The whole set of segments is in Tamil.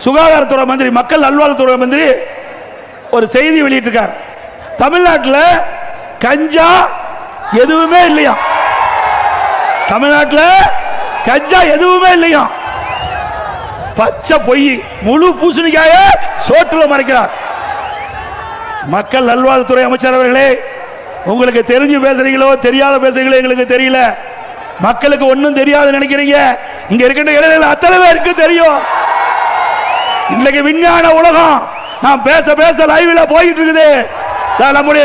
சுகாதாரத்துறை மந்திரி, மக்கள் நல்வாழ்வுத்துறை மந்திரி ஒரு செய்தி வெளியிட்டிருக்கார். தமிழ்நாட்டில் கஞ்சா எதுவுமே இல்லையா, தமிழ்நாட்டில் கஞ்சா எதுவுமே இல்லையா, பச்சை பொய், முழு பூசணிக்காய சோற்றுல மறைக்கிறார். மக்கள் நல்வாழ்வுத்துறை அமைச்சர் அவர்களே, உங்களுக்கு தெரிஞ்சு பேசுறீங்களோ தெரியாத பேசுறீங்களோ எங்களுக்கு தெரியல. மக்களுக்கு ஒன்னும் தெரியாது நினைக்கிறீங்க. இங்க இருக்கின்ற இளைஞர்கள் அத்தனை பேருக்கு தெரியும். இன்னைக்கு விஞ்ஞான உலகம் நாம் பேச பேச லைவ்ல போயிட்டு இருக்குது. நம்முடைய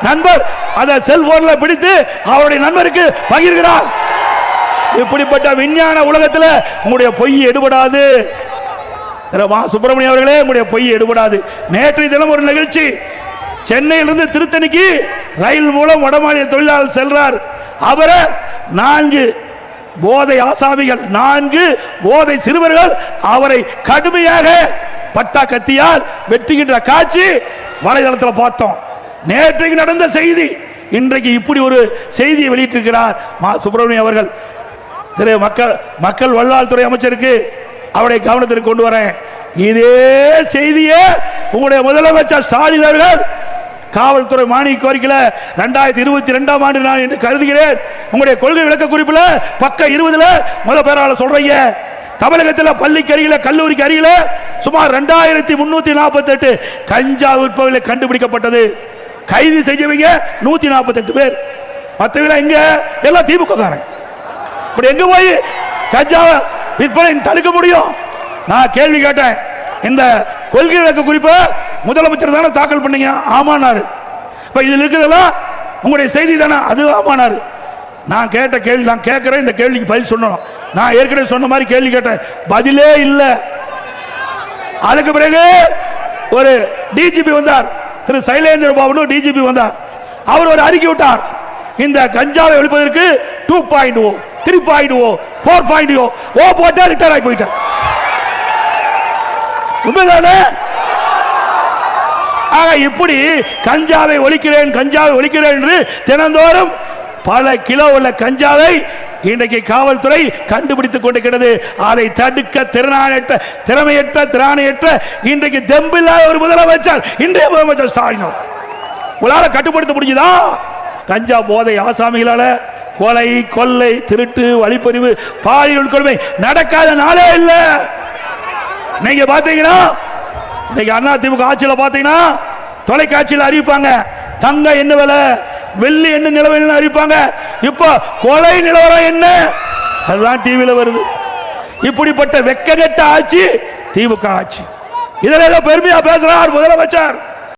நண்பர் அதை செல்போன்ல பிடித்து அவருடைய நண்பருக்கு பகிர்கிறார். இப்படிப்பட்ட விஞ்ஞான உலகத்தில் உங்களுடைய பொய் எடுபடாது. சுப்பிரமணியம் அவர்களே, உங்களுடைய பொய் எடுபடாது. நேற்றைய தினம் ஒரு நிகழ்ச்சி, சென்னையிலிருந்து திருத்தணிக்கு ரயில் மூலம் வடமாநில தொழிலாளர் செல்றார். அவரை 4 போதை ஆசாமிகள், 4 போதை சிறுவர்கள் அவரை கடுமையாக பட்டா கத்தியால் வெட்டுகின்ற காட்சி வலைதளத்தில் பார்த்தோம். நேற்றைக்கு நடந்த செய்தி, இன்றைக்கு இப்படி ஒரு செய்தியை வெளியிட்டிருக்கிறார் மா சுப்பிரமணியம் அவர்கள். மக்கள் நல்வாழ்வுத்துறை அமைச்சருக்கு அவருடைய கவனத்திற்கு கொண்டு வரேன். இதே செய்தியே உங்களுடைய முதலமைச்சர் ஸ்டாலின் அவர்கள் காவல்துறை மானிய கோரிக்கையில் 2022ஆம் ஆண்டு நான் என்று கருதுகிறேன். உங்களுடைய கொள்கை விளக்க குறிப்பில் பக்கம் 20 முதல் பேராளர் சொல்றீங்க, தமிழகத்தில் பள்ளிக்கு அருகில கல்லூரிக்கு அருகில சுமார் 2348 கஞ்சா விற்பவர்களை கண்டுபிடிக்கப்பட்டது. கைது செய்யவங்க 148 பேர். மற்றவங்க எங்க? எல்லாம் திமுக காரன். இப்படி எங்க போய் கஞ்சா விற்பனை தடுக்க முடியும்? நான் கேள்வி கேட்டேன். இந்த கொள்கை விளக்க குறிப்பு முதலமைச்சர் தானே தாக்கல் பண்ணீங்க? ஆமானாரு. இப்ப இதில் இருக்கிறதெல்லாம் உங்களுடைய செய்தி தானே? அது ஆமானாரு. நான் கேட்ட கேள்வி நான் கேட்கிறேன், இந்த கேள்விக்கு பதில் சொல்லணும். நான் ஏற்கனவே சொன்ன மாதிரி கேள்வி கேட்டேன், பதிலே இல்லை. அதுக்கு பிறகு ஒரு டிஜிபி வந்தார், திரு சைலேந்திர பாபு டிஜிபி வந்தார். அவர் ஒரு அறிக்கை விட்டார், இந்த கஞ்சாவை ஒழிப்பதற்கு 2.0, 3.0, 4.0 போட்டா ரிட்டர் ஆகி போயிட்டார். உண்மைதானே? ஆக இப்படி கஞ்சாவை ஒழிக்கிறேன் கஞ்சாவை ஒழிக்கிறேன் என்று தினந்தோறும் பல கிலோ உள்ள கஞ்சாவை இன்றைக்கு காவல்துறை கண்டுபிடித்துக் கொண்டிருக்கிறது. அதை தடுக்க திறமையற்ற இன்றைக்கு தெம்பில்லாத ஒரு முதலமைச்சர் இன்றைய முதலமைச்சர் ஸ்டாலின். உங்களால கட்டுப்படுத்த முடியுதா? கஞ்சா போதை ஆசாமிகளால கொலை, கொள்ளை, திருட்டு, வழிப்பறிவு, பாலியல் கொடுமை நடக்காத நாளே இல்லை. நீங்க பாத்தீங்கன்னா இன்னைக்கு அண்ணா திமுக ஆட்சியில் பாத்தீங்கன்னா தொலைக்காட்சியில் அறிவிப்பாங்க, தங்க என்ன விலை, வெள்ளி என்ன நிலவரம் அறிவிப்பாங்க. இப்போ கொலை நிலவரம் என்ன, அதுதான் டிவியில வருது. இப்படிப்பட்ட வெக்ககெட்ட ஆட்சி திமுக ஆட்சி. இதில் ஏதோ பெருமையா பேசுறார் முதலமைச்சர்.